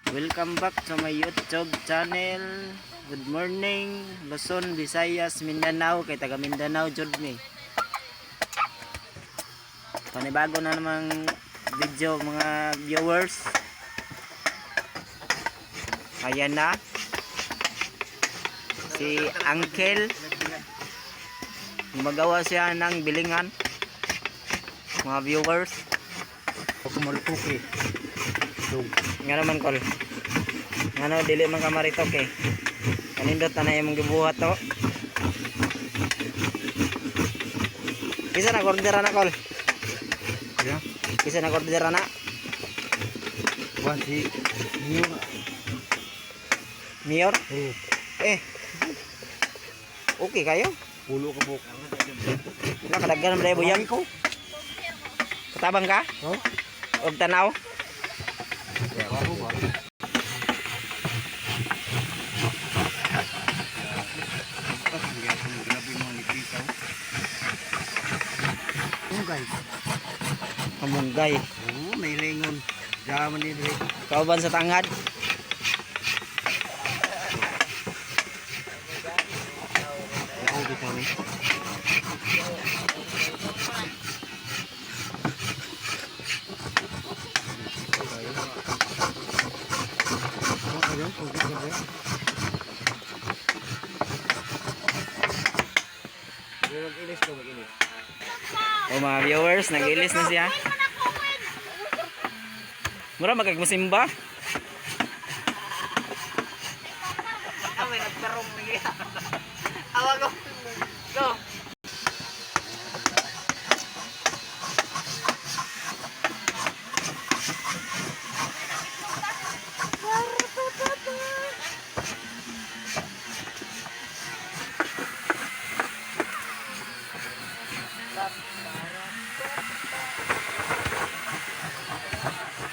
Welcome back to my YouTube channel. Good morning, Luzon, Visayas, Mindanao. Kay taga Mindanao jud mi. Panibago na namang video mga viewers. Ayan na si Uncle. Gumagawa siya ng bilingan mga viewers. Kumalpuki. Nga naman kol. Ano dili man ka maritok eh. Kanindot na yung gibuhat to. Kisa na kordera na kol. Ya. Kisa na kordera na. Wasi. Niyo. Mayor? Oh. Okay kayo? Pulo ka buk. Nakadaggan na dahil buyang ko. Katabang ka? Oh. Og tanaw? Ya, baru ba? Kamunggay. Oh, may lingon. Jaman ni dire. Kauban sa tangad. Ako bitaw ni. O mga viewers, nag-ilis na siya. Mura magagmusimba. Go.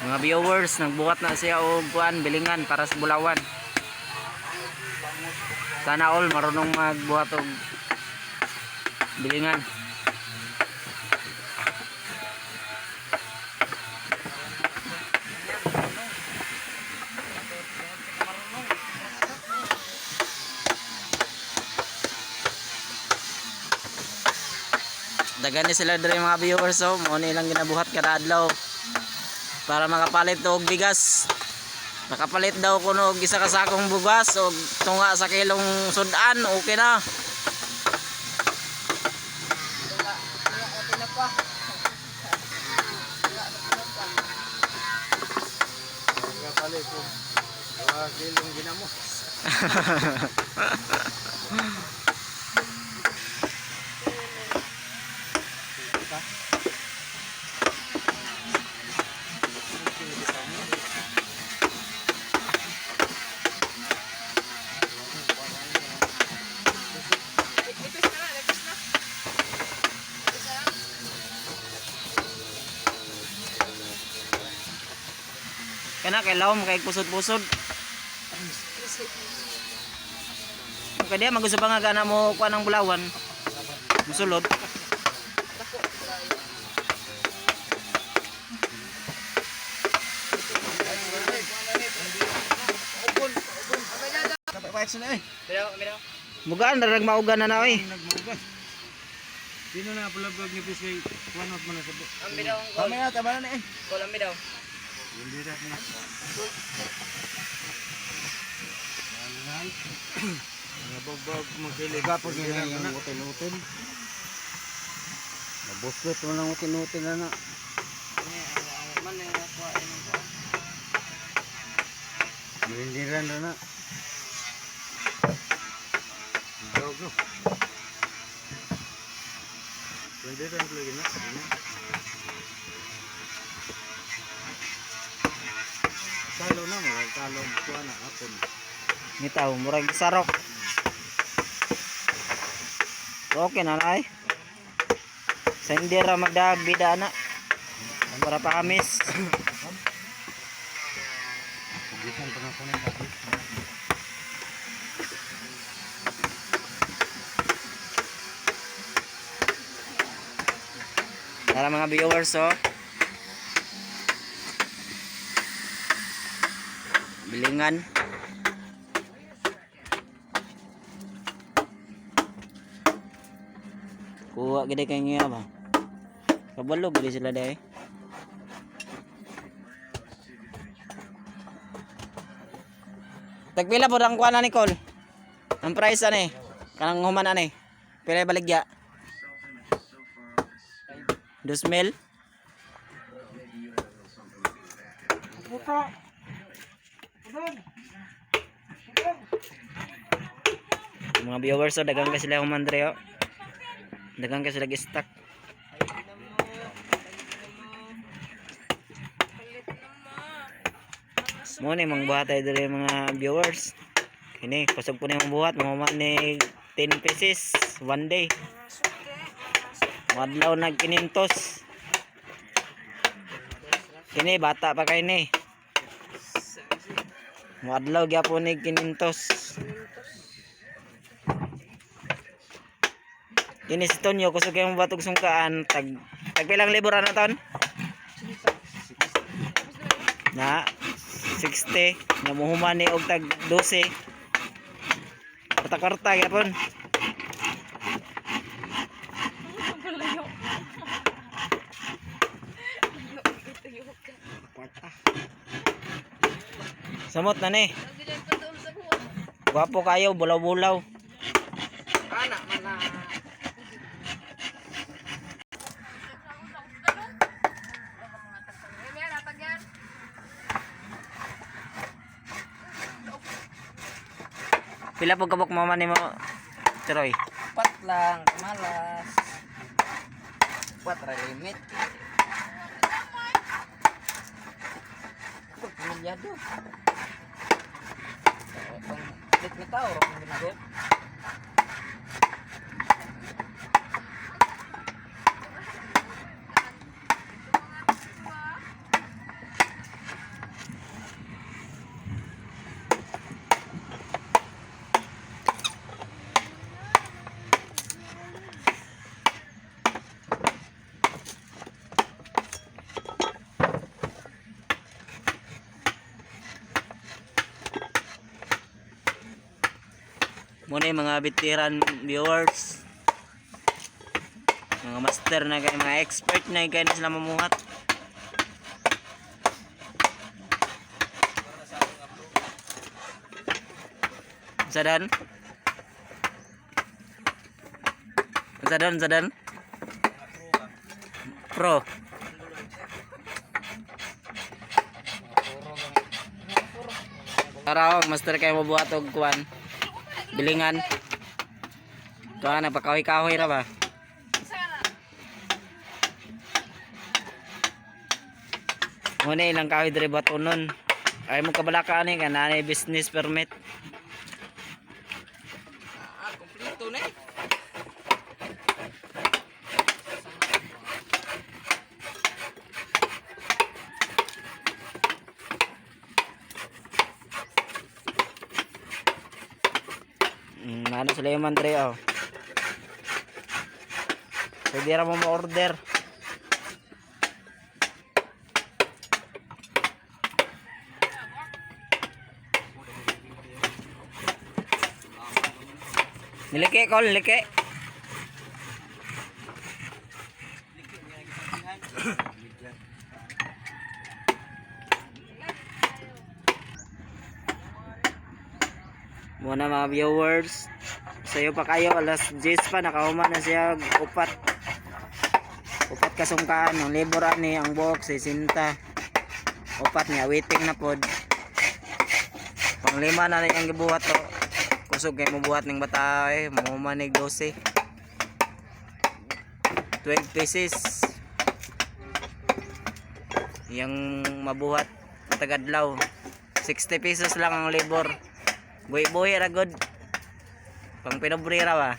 Mga viewers, nagbuhat na siya og kuan bilingan para sa bulawan. Sana all marunong magbuhat og bilingan. Dagan ni sila diri mga viewers, so mo ni lang ginabuhat kada adlaw para makapalit og bigas. Nakapalit daw kuno og isa ka sakong bugas og tunga sa kilong sudan, okay na. Nakapalit ko. Wa kilong ginamos. Kana kay lawom kay pusod-pusod. Kay dia magusab nga gana mo kuan ang bulawan. Musulod. Mugaan darag maugan na na oy. Sino na pulagog ni Pisay? Kuanot man na sa. Ambi daw. Kamera tabanan na eh. Kol ambi daw. Hindi rat na. Alay. Nabobog magkiliga po gina yung utin-utin. Naboswet mo lang utin-utin na na. Man na kuha ino ko. Bilindiran na na. Go. Bilindiran ko lagi na. Talo na mo, talo ko na hapon. Nitaw murag sarok. Okay na nay. Sa hindi ra magdag bida na. Para pa amis. Bisan pa na ko na dati. Para mga viewers, oh. bilingan. Kuha gede kay nga ba. Kabalo gede sila dai. Tagpila po ang kuha na Nicole. Ang price ani? Kanang human ani? Pila baligya? 2,000? Mga viewers, so dagang ka sila human dre oh. Dagang ka sila stock. Mo ni mang buhat ay dre mga viewers. Kini kusog po ni mong buhat, mahuman ni 10 pieces one day. Madlaw nag 500. Kini bata pa kay ni. Madlaw gyapon ni 500. Kini si Tonyo kusog yung batog sungkaan tagpilang libur na ton? Na 60 na muhuman ni og tag 12. Karta-karta gyapon. Samot na ni. Gwapo kayo, bulaw-bulaw. Anak mana. Pila po kabok mama ni mo, Troy? 4 lang, malas. 4 limit. Kung pamilyado. Kung lit na tao, kung ginagot. Muna yung mga veteran viewers, mga master na kayo, mga expert na kayo na sila mamuhat. Sadan? Sadan? Pro. Tara, master kayo mabuhat og kuwan. Bilingan. Kuha na pakahoy-kahoy ra ba? Muna ilang kahoy diri batunon. Ay mo kabalaka ani ka na business permit. Kompleto na eh. Ano sila yung mandre oh. Pwede ra mo ma-order. Nilike ko, nilike. Muna mga viewers, sayo pa kayo, alas 10 pa, nakahuman na siya upat kasungkaan, ang libor ani, ang buhok, 60 upat niya, waiting na pod pang 5 na rin ang gibuhat to, kusog kayo mabuhat ng bata mahuman ng 12 pieces yung mabuhat tagadlaw, 60 pesos lang ang libor. Buhi-buhi ra good. Pang pinobre ra ba?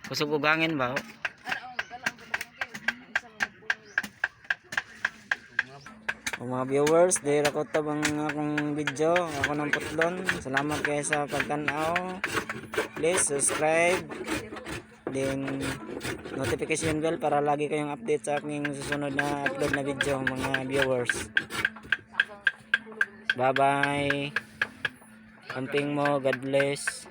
Kusog ug hangin ba? O mga viewers, dahil ako tab ang akong video, ako ng putlon. Salamat kayo sa pagtanaw. Please subscribe. Then notification bell para lagi kayong update sa aking susunod na upload na video mga viewers. Bye bye. Amping mo, God bless.